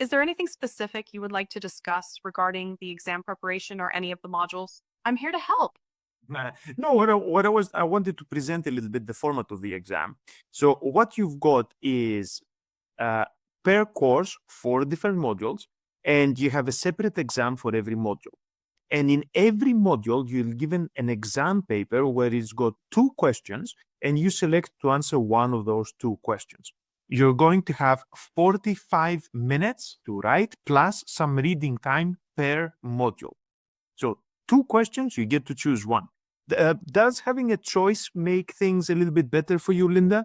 Is there anything specific you would like to discuss regarding the exam preparation or any of the modules? I'm here to help. No, I wanted to present a little bit the format of the exam. So what you've got is uh, per course, 4 different modules, and you have a separate exam for every module. And in every module, you're given an exam paper where it's got 2 questions, and you select to answer one of those 2 questions. You're going to have 45 minutes to write, plus some reading time per module. So 2 questions, you get to choose one. Does having a choice make things a little bit better for you, Linda?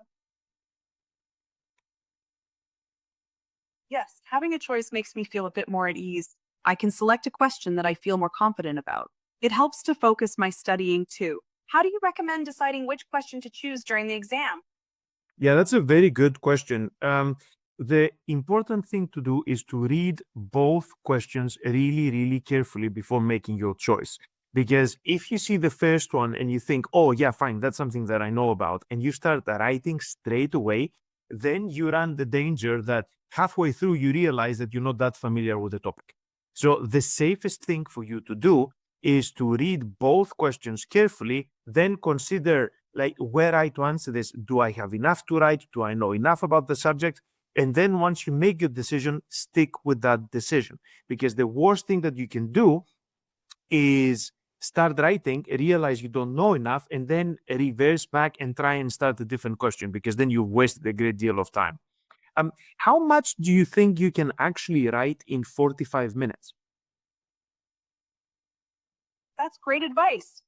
Yes, having a choice makes me feel a bit more at ease. I can select a question that I feel more confident about. It helps to focus my studying too. How do you recommend deciding which question to choose during the exam? Yeah, that's a very good question. The important thing to do is to read both questions really, really carefully before making your choice. Because if you see the first one and you think, oh, yeah, fine, that's something that I know about, and you start writing straight away, then you run the danger that halfway through you realize that you're not that familiar with the topic. So the safest thing for you to do is to read both questions carefully, then consider like where I to answer this. Do I have enough to write? Do I know enough about the subject? And then once you make your decision, stick with that decision. Because the worst thing that you can do is start writing, realize you don't know enough, and then reverse back and try and start a different question, because then you've wasted a great deal of time. How much do you think you can actually write in 45 minutes? That's great advice.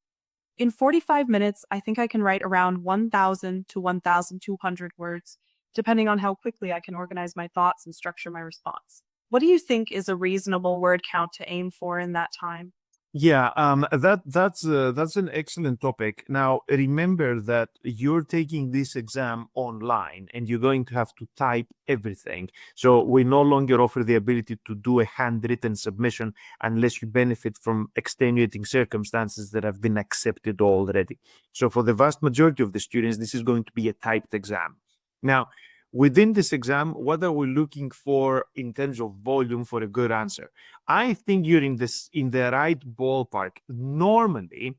In 45 minutes, I think I can write around 1,000 to 1,200 words, depending on how quickly I can organize my thoughts and structure my response. What do you think is a reasonable word count to aim for in that time? Yeah, that's an excellent topic. Now, remember that you're taking this exam online and you're going to have to type everything. So we no longer offer the ability to do a handwritten submission unless you benefit from extenuating circumstances that have been accepted already. So for the vast majority of the students, this is going to be a typed exam. Now, within this exam, what are we looking for in terms of volume for a good answer? I think you're in the right ballpark. Normally,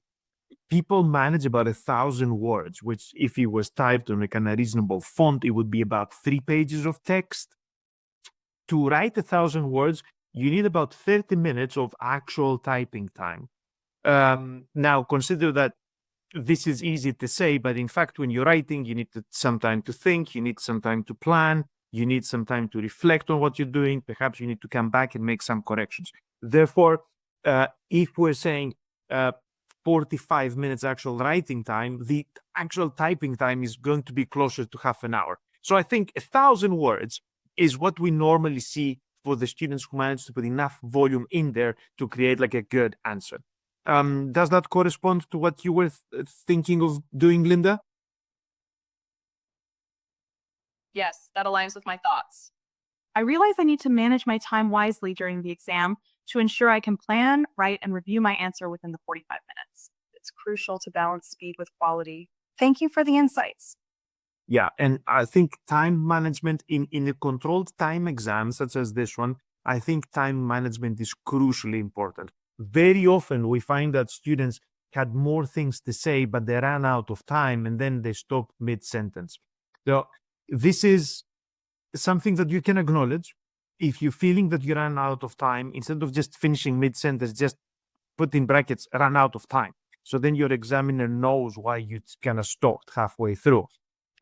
people manage about 1,000 words, which if it was typed on a kind of reasonable font, it would be about 3 pages of text. To write 1,000 words, you need about 30 minutes of actual typing time. Now, consider that this is easy to say, but in fact, when you're writing, you need some time to think, you need some time to plan, you need some time to reflect on what you're doing. Perhaps you need to come back and make some corrections. Therefore, if we're saying 45 minutes actual writing time, the actual typing time is going to be closer to half an hour. So I think 1,000 words is what we normally see for the students who manage to put enough volume in there to create like a good answer. Does that correspond to what you were thinking of doing, Linda? Yes, that aligns with my thoughts. I realize I need to manage my time wisely during the exam to ensure I can plan, write, and review my answer within the 45 minutes. It's crucial to balance speed with quality. Thank you for the insights. Yeah, and I think time management in a controlled time exam such as this one, I think time management is crucially important. Very often we find that students had more things to say, but they ran out of time and then they stopped mid-sentence. So this is something that you can acknowledge. If you're feeling that you ran out of time, instead of just finishing mid-sentence, just put in brackets, run out of time. So then your examiner knows why you kind of stopped halfway through.